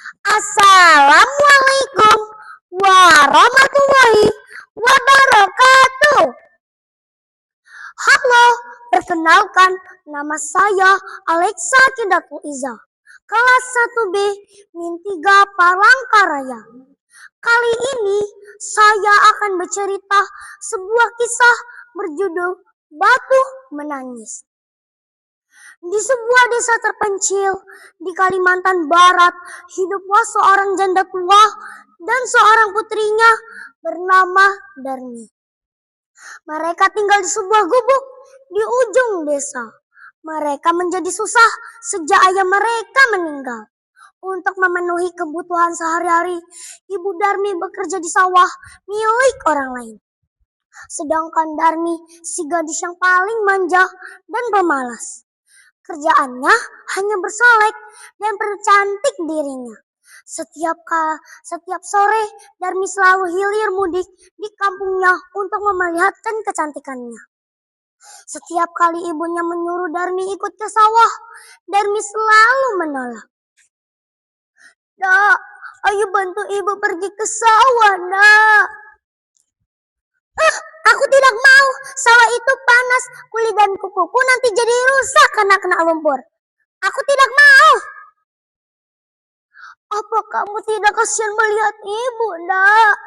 Assalamualaikum warahmatullahi wabarakatuh. Halo, perkenalkan nama saya Alexa Kidatul Iza, kelas 1B Min 3 Palangkaraya. Kali ini saya akan bercerita sebuah kisah berjudul Batu Menangis. Di sebuah desa terpencil di Kalimantan Barat, hiduplah seorang janda tua dan seorang putrinya bernama Darmi. Mereka tinggal di sebuah gubuk di ujung desa. Mereka menjadi susah sejak ayah mereka meninggal. Untuk memenuhi kebutuhan sehari-hari, Ibu Darmi bekerja di sawah milik orang lain. Sedangkan Darmi si gadis yang paling manja dan pemalas. Kerjaannya hanya bersolek dan percantik dirinya. Setiap sore, Darmi selalu hilir mudik di kampungnya untuk memelihatkan kecantikannya. Setiap kali ibunya menyuruh Darmi ikut ke sawah, Darmi selalu menolak. "Nak, ayo bantu ibu pergi ke sawah, nak." "Aku tidak mau, sawah itu panas, kulit dan kukuku nanti jadi rusak karena kena lumpur. Aku tidak mau." "Apa kamu tidak kasihan melihat ibu, nak?"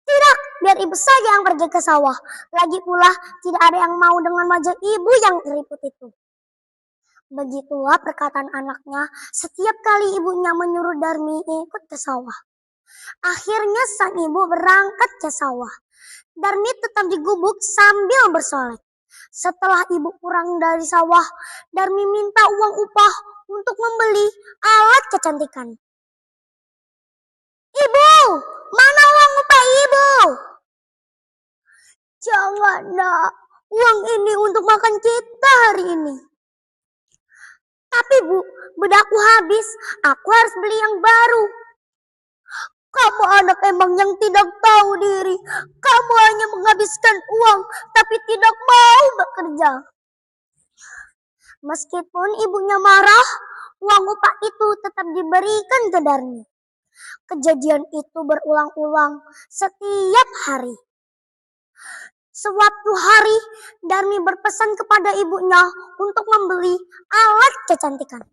"Tidak, biar ibu saja yang pergi ke sawah. Lagi pula tidak ada yang mau dengan wajah ibu yang keriput itu." Begitulah perkataan anaknya setiap kali ibunya menyuruh Darmi ikut ke sawah. Akhirnya sang ibu berangkat ke sawah. Darmi tetap di gubuk sambil bersolek. Setelah ibu pulang dari sawah, Darmi minta uang upah untuk membeli alat kecantikan. "Ibu, mana uang upah ibu?" "Jangan, nak, uang ini untuk makan kita hari ini." "Tapi bu, bedakku habis, aku harus beli yang baru." "Kamu anak emang yang tidak tahu diri. Kamu hanya menghabiskan uang, tapi tidak mau bekerja." Meskipun ibunya marah, uang upah itu tetap diberikan ke Darmi. Kejadian itu berulang-ulang setiap hari. Suatu hari, Darmi berpesan kepada ibunya untuk membeli alat kecantikan.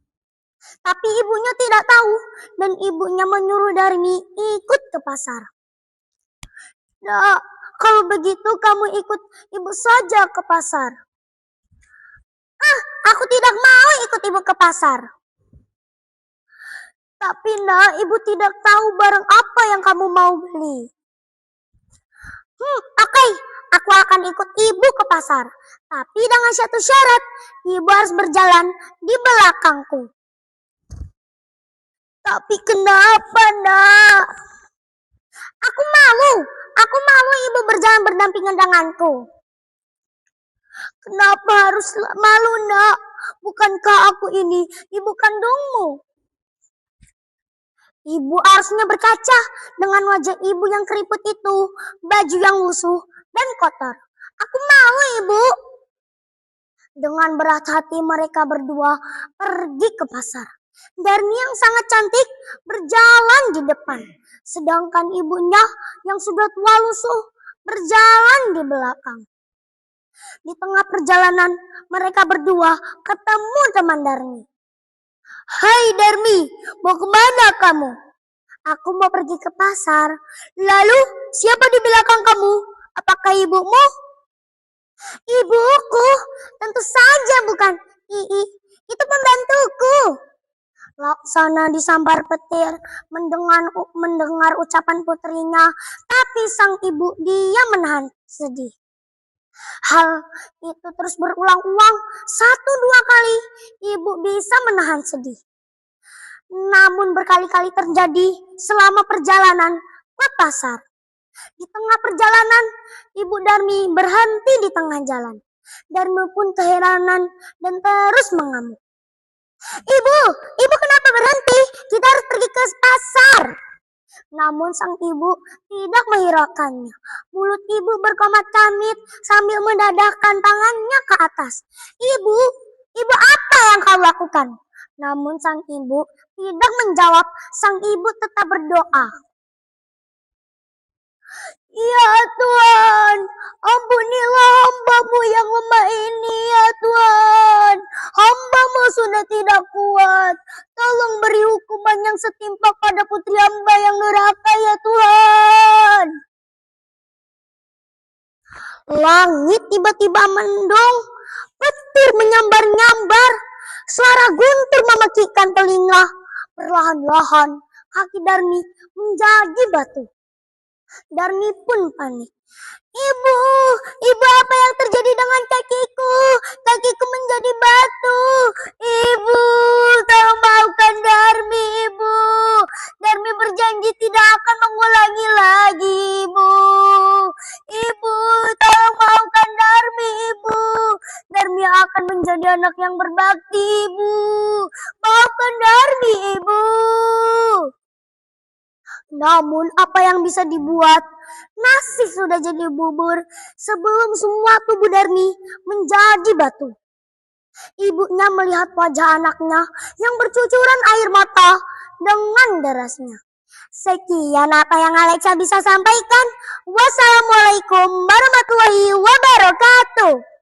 Tapi ibunya tidak tahu dan ibunya menyuruh Darmi ikut ke pasar. "Nak, kalau begitu kamu ikut ibu saja ke pasar." "Aku tidak mau ikut ibu ke pasar." "Tapi nak, ibu tidak tahu barang apa yang kamu mau beli." Oke, aku akan ikut ibu ke pasar. Tapi dengan satu syarat, ibu harus berjalan di belakangku." "Tapi kenapa, nak?" Aku malu ibu berjalan berdampingan denganku." "Kenapa harus malu, nak? Bukankah aku ini ibu kandungmu?" "Ibu harusnya berkaca dengan wajah ibu yang keriput itu, baju yang lusuh dan kotor. Aku malu, ibu." Dengan berat hati mereka berdua pergi ke pasar. Darmi yang sangat cantik berjalan di depan, sedangkan ibunya yang sudah tua lusuh berjalan di belakang. Di tengah perjalanan, mereka berdua ketemu teman Darmi. "Hai Darmi, mau kemana kamu?" "Aku mau pergi ke pasar." "Lalu siapa di belakang kamu? Apakah ibumu?" "Ibuku? Tentu saja bukan. Itu pembantuku." Laksana disambar petir mendengar ucapan putrinya, tapi sang ibu diam menahan sedih. Hal itu terus berulang-ulang 1-2 kali ibu bisa menahan sedih. Namun berkali-kali terjadi selama perjalanan ke pasar. Di tengah perjalanan, Ibu Darmi berhenti di tengah jalan. Darmi pun keheranan dan terus mengamuk. Ibu kenapa berhenti? Kita harus pergi ke pasar." Namun sang ibu tidak menghiraukannya. Mulut ibu berkomat-kamit sambil mendadahkan tangannya ke atas. Ibu apa yang kau lakukan?" Namun sang ibu tidak menjawab. Sang ibu tetap berdoa. Ya Tuhan, ampunilah hamba-Mu yang lemah ini ya Tuhan. Hamba-Mu sudah tidak kuat. Tolong beri hukuman yang setimpal pada putri hamba yang durhaka ya Tuhan. Langit tiba-tiba mendung, petir menyambar-nyambar, suara guntur memekikkan telinga. Perlahan-lahan kaki Darmi menjadi batu. Darmi pun panik. Ibu, ibu apa yang terjadi dengan kakiku? Kakiku menjadi batu. Ibu, tolong maafkan Darmi, ibu. Darmi berjanji tidak akan mengulangi lagi, ibu. Ibu, tolong maafkan Darmi, ibu. Darmi akan menjadi anak yang berbakti, ibu. Maafkan Darmi, ibu. Namun apa yang bisa dibuat? Nasi sudah jadi bubur sebelum semua tubuh Darmi menjadi batu. Ibunya melihat wajah anaknya yang bercucuran air mata dengan derasnya. Sekian apa yang Alexa bisa sampaikan. Wassalamualaikum warahmatullahi wabarakatuh.